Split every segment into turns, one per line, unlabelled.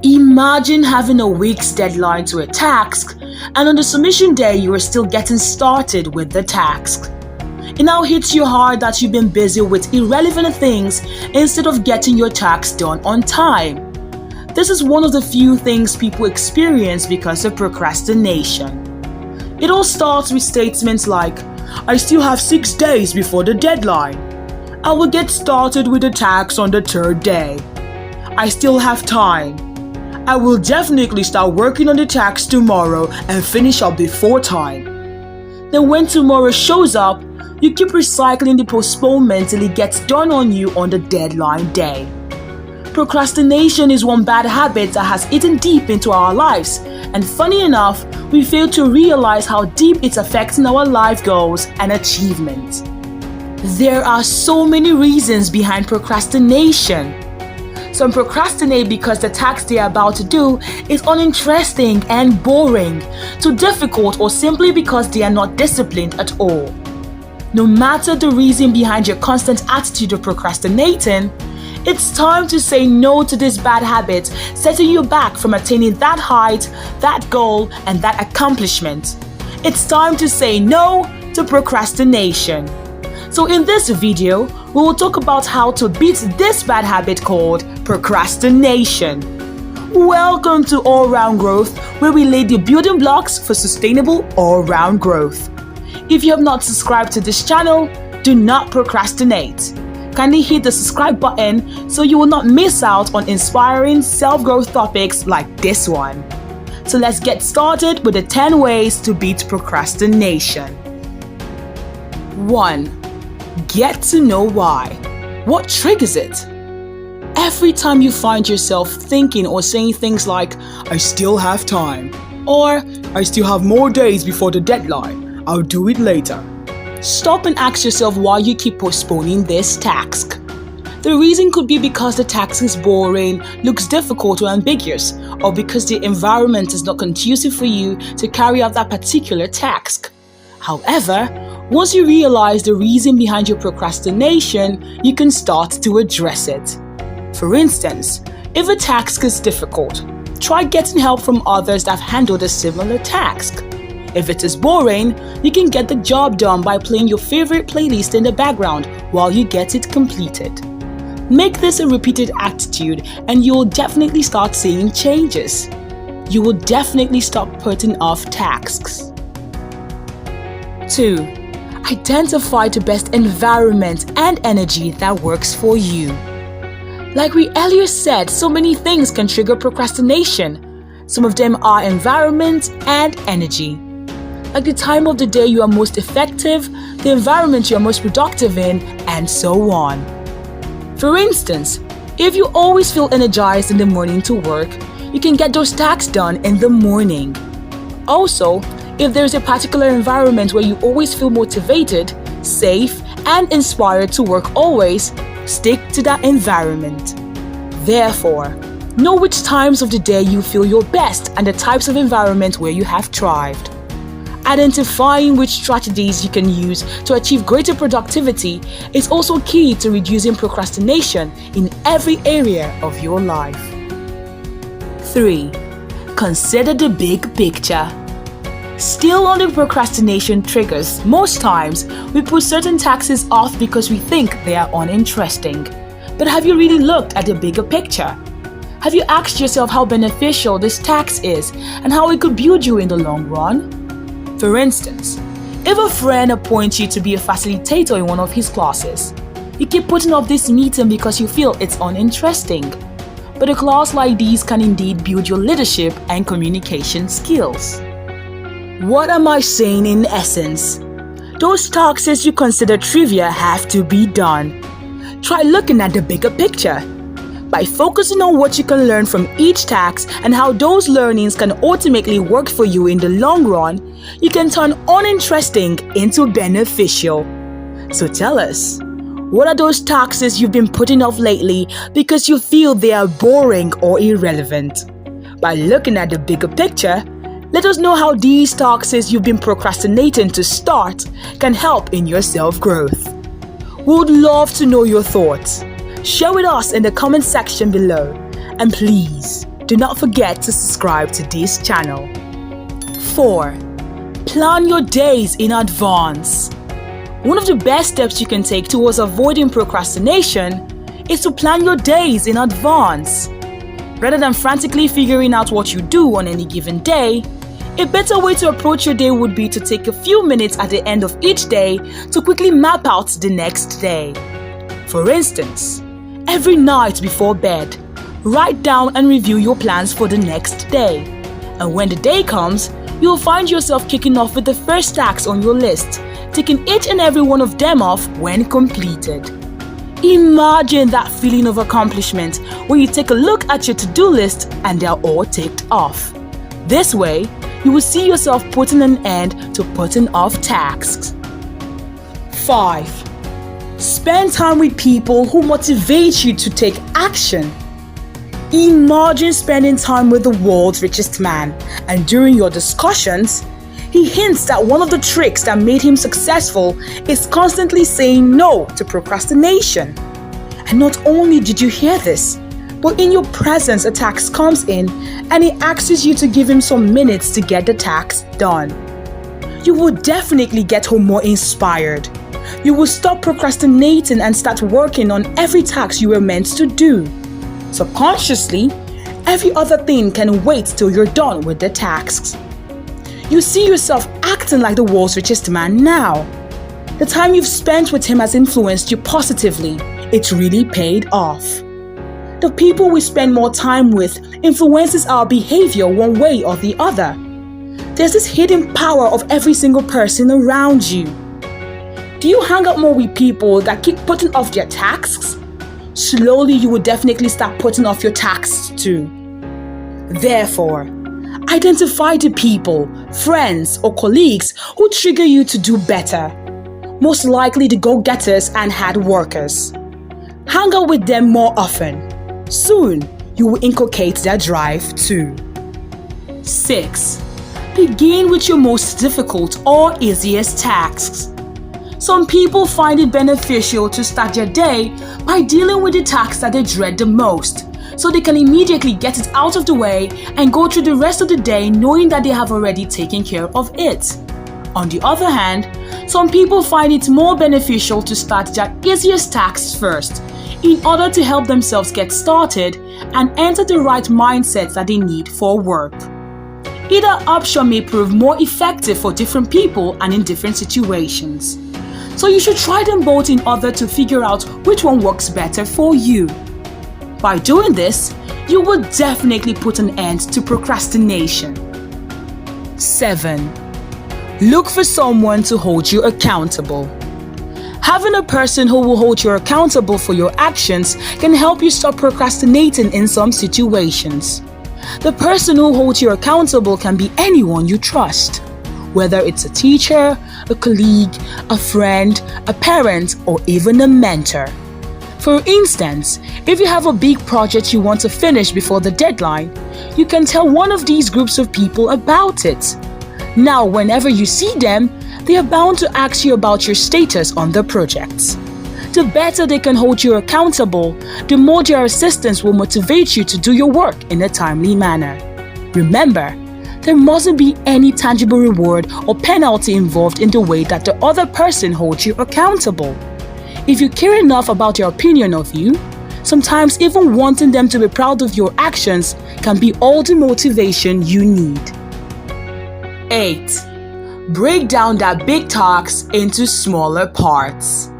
Imagine having a week's deadline to a task, and on the submission day you are still getting started with the task. It now hits you hard that you've been busy with irrelevant things instead of getting your task done on time. This is one of the few things people experience because of procrastination. It all starts with statements like, "I still have 6 days before the deadline. I will get started with the task on the 3rd day. I still have time. I will definitely start working on the task tomorrow and finish up before time." Then when tomorrow shows up, you keep recycling the postponement till it gets done on you on the deadline day. Procrastination is one bad habit that has eaten deep into our lives, and funny enough, we fail to realize how deep it's affecting our life goals and achievement. There are so many reasons behind procrastination. Some procrastinate because the task they are about to do is uninteresting and boring, too difficult, or simply because they are not disciplined at all. No matter the reason behind your constant attitude of procrastinating, it's time to say no to this bad habit, setting you back from attaining that height, that goal, and that accomplishment. It's time to say no to procrastination. So in this video, we will talk about how to beat this bad habit called procrastination. Welcome to All-Round Growth, where we lay the building blocks for sustainable all-round growth. If you have not subscribed to this channel, do not procrastinate. Kindly hit the subscribe button so you will not miss out on inspiring self-growth topics like this one. So let's get started with the 10 ways to beat procrastination. 1. Get to know why. What triggers it? Every time you find yourself thinking or saying things like, "I still have time," or "I still have more days before the deadline, I'll do it later," stop and ask yourself why you keep postponing this task. The reason could be because the task is boring, looks difficult or ambiguous, or because the environment is not conducive for you to carry out that particular task. However, once you realize the reason behind your procrastination, you can start to address it. For instance, if a task is difficult, try getting help from others that have handled a similar task. If it is boring, you can get the job done by playing your favorite playlist in the background while you get it completed. Make this a repeated attitude and you will definitely start seeing changes. You will definitely stop putting off tasks. 2. Identify the best environment and energy that works for you. Like we earlier said, so many things can trigger procrastination. Some of them are environment and energy. Like the time of the day you are most effective, the environment you are most productive in, and so on. For instance, if you always feel energized in the morning to work, you can get those tasks done in the morning. Also, if there is a particular environment where you always feel motivated, safe, and inspired to work always, stick to that environment. Therefore, know which times of the day you feel your best and the types of environment where you have thrived. Identifying which strategies you can use to achieve greater productivity is also key to reducing procrastination in every area of your life. 3. Consider the big picture. Still on the procrastination triggers, most times we put certain tasks off because we think they are uninteresting. But have you really looked at the bigger picture? Have you asked yourself how beneficial this task is and how it could build you in the long run? For instance, if a friend appoints you to be a facilitator in one of his classes, you keep putting off this meeting because you feel it's uninteresting. But a class like these can indeed build your leadership and communication skills. What am I saying in essence? Those tasks you consider trivia have to be done. Try looking at the bigger picture. By focusing on what you can learn from each task and how those learnings can ultimately work for you in the long run, you can turn uninteresting into beneficial. So tell us, what are those tasks you've been putting off lately because you feel they are boring or irrelevant? By looking at the bigger picture, let us know how these tasks you've been procrastinating to start can help in your self-growth. We would love to know your thoughts. Share with us in the comment section below. And please, do not forget to subscribe to this channel. 4. Plan your days in advance. One of the best steps you can take towards avoiding procrastination is to plan your days in advance. Rather than frantically figuring out what you do on any given day, a better way to approach your day would be to take a few minutes at the end of each day to quickly map out the next day. For instance, every night before bed, write down and review your plans for the next day. And when the day comes, you'll find yourself kicking off with the first tasks on your list, ticking each and every one of them off when completed. Imagine that feeling of accomplishment when you take a look at your to-do list and they're all ticked off. This way, you will see yourself putting an end to putting off tasks. 5. Spend time with people who motivate you to take action. Imagine spending time with the world's richest man, and during your discussions, he hints that one of the tricks that made him successful is constantly saying no to procrastination. And not only did you hear this, but in your presence a task comes in and he asks you to give him some minutes to get the task done. You will definitely get home more inspired. You will stop procrastinating and start working on every task you were meant to do. Subconsciously, every other thing can wait till you're done with the tasks. You see yourself acting like the world's richest man now. The time you've spent with him has influenced you positively. It's really paid off. The people we spend more time with influences our behavior one way or the other. There's this hidden power of every single person around you. Do you hang out more with people that keep putting off their tasks? Slowly you will definitely start putting off your tasks too. Therefore, identify the people, friends or colleagues who trigger you to do better. Most likely the go-getters and hard workers. Hang out with them more often. Soon, you will inculcate their drive too. 6. Begin with your most difficult or easiest tasks. Some people find it beneficial to start their day by dealing with the tasks that they dread the most, so they can immediately get it out of the way and go through the rest of the day knowing that they have already taken care of it. On the other hand, some people find it more beneficial to start their easiest tasks first, in order to help themselves get started and enter the right mindset that they need for work. Either option may prove more effective for different people and in different situations. So you should try them both in order to figure out which one works better for you. By doing this, you will definitely put an end to procrastination. 7. Look for someone to hold you accountable. Having a person who will hold you accountable for your actions can help you stop procrastinating in some situations. The person who holds you accountable can be anyone you trust, whether it's a teacher, a colleague, a friend, a parent, or even a mentor. For instance, if you have a big project you want to finish before the deadline, you can tell one of these groups of people about it. Now, whenever you see them, they are bound to ask you about your status on the project. The better they can hold you accountable, the more their assistance will motivate you to do your work in a timely manner. Remember, there mustn't be any tangible reward or penalty involved in the way that the other person holds you accountable. If you care enough about their opinion of you, sometimes even wanting them to be proud of your actions can be all the motivation you need. 8. Break down that big task into smaller parts.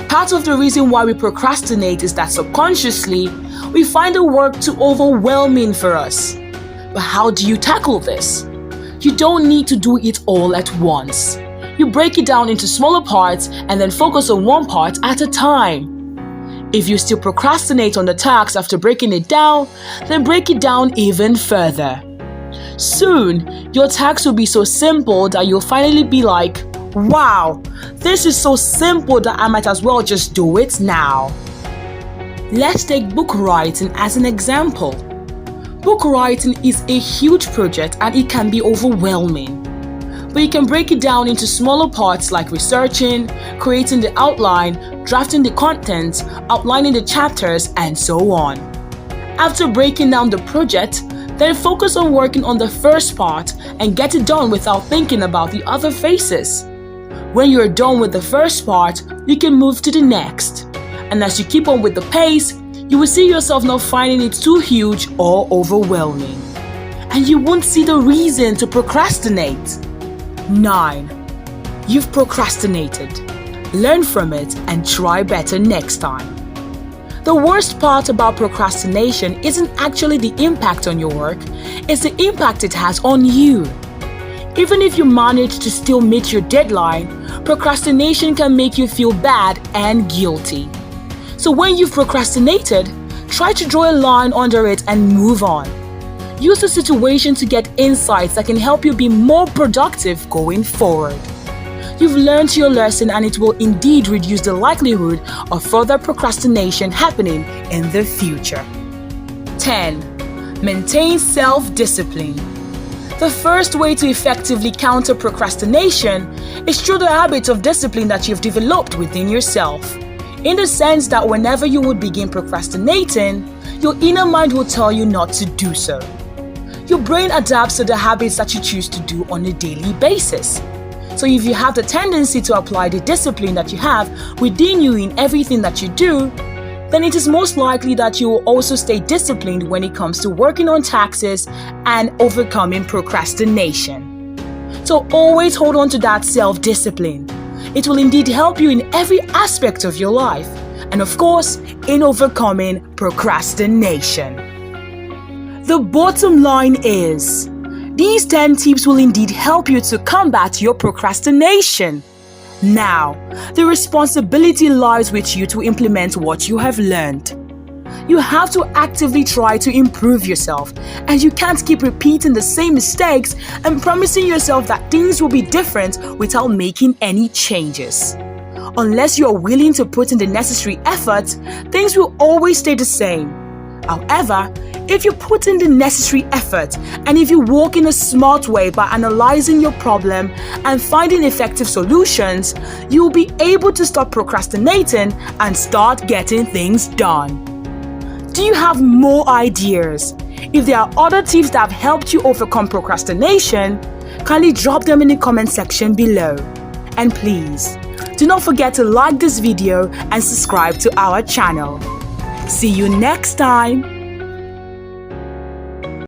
Part of the reason why we procrastinate is that subconsciously, we find the work too overwhelming for us. But how do you tackle this? You don't need to do it all at once. You break it down into smaller parts and then focus on one part at a time. If you still procrastinate on the task after breaking it down, then break it down even further. Soon, your task will be so simple that you'll finally be like, wow, this is so simple that I might as well just do it now. Let's take book writing as an example. Book writing is a huge project and it can be overwhelming. But you can break it down into smaller parts like researching, creating the outline, drafting the content, outlining the chapters, and so on. After breaking down the project, then focus on working on the first part and get it done without thinking about the other phases. When you're done with the first part, you can move to the next. And as you keep on with the pace, you will see yourself not finding it too huge or overwhelming. And you won't see the reason to procrastinate. 9. You've procrastinated. Learn from it and try better next time. The worst part about procrastination isn't actually the impact on your work, it's the impact it has on you. Even if you manage to still meet your deadline, procrastination can make you feel bad and guilty. So when you've procrastinated, try to draw a line under it and move on. Use the situation to get insights that can help you be more productive going forward. You've learned your lesson and it will indeed reduce the likelihood of further procrastination happening in the future. 10. Maintain self-discipline. The first way to effectively counter procrastination is through the habit of discipline that you've developed within yourself. In the sense that whenever you would begin procrastinating, your inner mind will tell you not to do so. Your brain adapts to the habits that you choose to do on a daily basis. So if you have the tendency to apply the discipline that you have within you in everything that you do, then it is most likely that you will also stay disciplined when it comes to working on tasks and overcoming procrastination. So always hold on to that self-discipline. It will indeed help you in every aspect of your life, and of course, in overcoming procrastination. The bottom line is, these 10 tips will indeed help you to combat your procrastination. Now, the responsibility lies with you to implement what you have learned. You have to actively try to improve yourself, and you can't keep repeating the same mistakes and promising yourself that things will be different without making any changes. Unless you are willing to put in the necessary effort, things will always stay the same. However, if you put in the necessary effort and if you walk in a smart way by analyzing your problem and finding effective solutions, you will be able to stop procrastinating and start getting things done. Do you have more ideas? If there are other tips that have helped you overcome procrastination, kindly drop them in the comment section below. And please, do not forget to like this video and subscribe to our channel. See you next time.